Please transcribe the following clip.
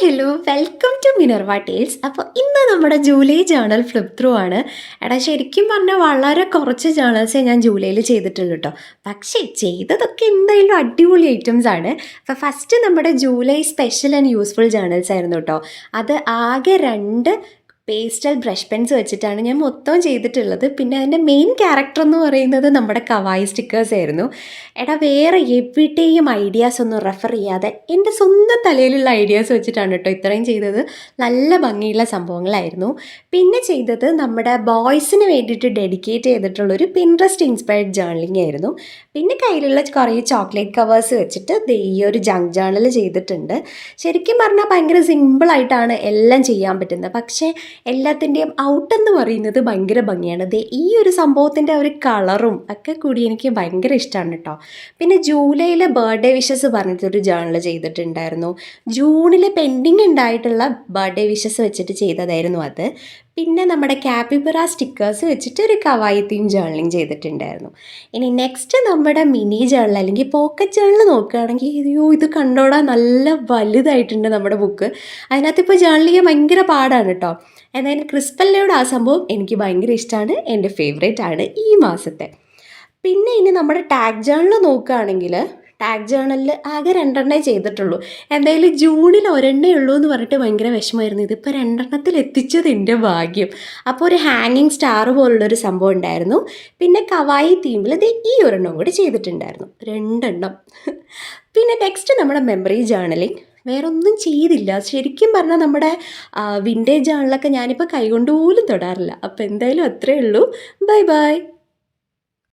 Hello welcome to Minerva Tales. അപ്പോൾ ഇന്ന് നമ്മുടെ ജൂലൈ ജേണൽ ഫ്ലിപ്പ് ത്രൂ ആണ്. എടാ ശരിക്കും പറഞ്ഞാൽ വളരെ കുറച്ച് ജേണൽസേ ഞാൻ ജൂലൈയിൽ ചെയ്തിട്ടുള്ളൂ കേട്ടോ. പക്ഷേ ചെയ്തതൊക്കെ എന്തായാലും അടിപൊളി ഐറ്റംസ് ആണ്. അപ്പോൾ ഫസ്റ്റ് നമ്മുടെ July special and useful journals ആയിരുന്നു കേട്ടോ. അത് ആകെ 2 പേസ്റ്റൽ ബ്രഷ് പെൻസ് വെച്ചിട്ടാണ് ഞാൻ മൊത്തം ചെയ്തിട്ടുള്ളത്. പിന്നെ അതിൻ്റെ മെയിൻ ക്യാരക്ടർ എന്ന് പറയുന്നത് നമ്മുടെ കവായി സ്റ്റിക്കേഴ്സ് ആയിരുന്നു. എടാ വേറെ എവിടെയും ഐഡിയാസ് ഒന്നും റെഫർ ചെയ്യാതെ എൻ്റെ സ്വന്തം തലയിലുള്ള ഐഡിയാസ് വെച്ചിട്ടാണ് കേട്ടോ ഇത്രയും ചെയ്തത്. നല്ല ഭംഗിയുള്ള സംഭവങ്ങളായിരുന്നു. പിന്നെ ചെയ്തത് നമ്മുടെ ബോയ്സിന് വേണ്ടിയിട്ട് ഡെഡിക്കേറ്റ് ചെയ്തിട്ടുള്ളൊരു പിൻട്രസ്റ്റ് ഇൻസ്പയർഡ് ജേർണലിംഗ് ആയിരുന്നു. പിന്നെ കയ്യിലുള്ള കുറേ ചോക്ലേറ്റ് കവേഴ്സ് വെച്ചിട്ട് ഈ ഒരു ജങ്ക് ജേർണൽ ചെയ്തിട്ടുണ്ട്. ശരിക്കും പറഞ്ഞാൽ ഭയങ്കര സിമ്പിളായിട്ടാണ് എല്ലാം ചെയ്യാൻ പറ്റുന്നത്. പക്ഷേ എല്ലാത്തിൻ്റെയും ഔട്ട് എന്ന് പറയുന്നത് ഭയങ്കര ഭംഗിയാണ്. ഈ ഒരു സംഭവത്തിൻ്റെ ഒരു കളറും ഒക്കെ കൂടി എനിക്ക് ഭയങ്കര ഇഷ്ടമാണ് കേട്ടോ. പിന്നെ ജൂലൈയിലെ ബർത്ത്ഡേ വിഷസ് പറഞ്ഞിട്ടൊരു ജേർണൽ ചെയ്തിട്ടുണ്ടായിരുന്നു. ജൂണിൽ പെൻഡിങ് ഉണ്ടായിട്ടുള്ള ബർത്ത്ഡേ വിഷസ് വെച്ചിട്ട് ചെയ്തതായിരുന്നു അത്. പിന്നെ നമ്മുടെ ക്യാപിബറ സ്റ്റിക്കേഴ്സ് വെച്ചിട്ട് ഒരു കവായി തീം ജേർണലിങ് ചെയ്തിട്ടുണ്ടായിരുന്നു. ഇനി നെക്സ്റ്റ് നമ്മുടെ മിനി ജേർണൽ അല്ലെങ്കിൽ പോക്കറ്റ് ജേർണൽ നോക്കുകയാണെങ്കിൽ ഇത് കണ്ടോടാ നല്ല വലുതായിട്ടുണ്ട് നമ്മുടെ ബുക്ക്. അതിനകത്ത് ഇപ്പോൾ ജേർണൽ ചെയ്യാൻ ഭയങ്കര പാടാണ് കേട്ടോ. എന്തായാലും ക്രിസ്പല്ലയുടെ ആ സംഭവം എനിക്ക് ഭയങ്കര ഇഷ്ടമാണ്, എൻ്റെ ഫേവറേറ്റ് ആണ് ഈ മാസത്തെ. പിന്നെ ഇനി നമ്മുടെ ടാഗ് ജേർണൽ നോക്കുകയാണെങ്കിൽ ടാഗ് ജേർണലിൽ ആകെ 2 ചെയ്തിട്ടുള്ളൂ. എന്തായാലും ജൂണിൽ ഒരെണ്ണേ ഉള്ളൂ എന്ന് പറഞ്ഞിട്ട് ഭയങ്കര വിഷമമായിരുന്നു. ഇതിപ്പോൾ 2 എത്തിച്ചത് എൻ്റെ ഭാഗ്യം. അപ്പോൾ ഒരു ഹാങ്ങിങ് സ്റ്റാർ പോലുള്ളൊരു സംഭവം ഉണ്ടായിരുന്നു. പിന്നെ കവായി തീമിൽ ഈ ഒരെണ്ണം കൂടി ചെയ്തിട്ടുണ്ടായിരുന്നു, 2. പിന്നെ നെക്സ്റ്റ് നമ്മുടെ മെമ്മറി ജേർണലിങ് വേറൊന്നും ചെയ്തില്ല. ശരിക്കും പറഞ്ഞാൽ നമ്മുടെ വിൻറ്റേജ് ജേർണലൊക്കെ ഞാനിപ്പോൾ കൈകൊണ്ട് പോലും തൊടാറില്ല. അപ്പോൾ എന്തായാലും അത്രയേ ഉള്ളൂ. Bye bye.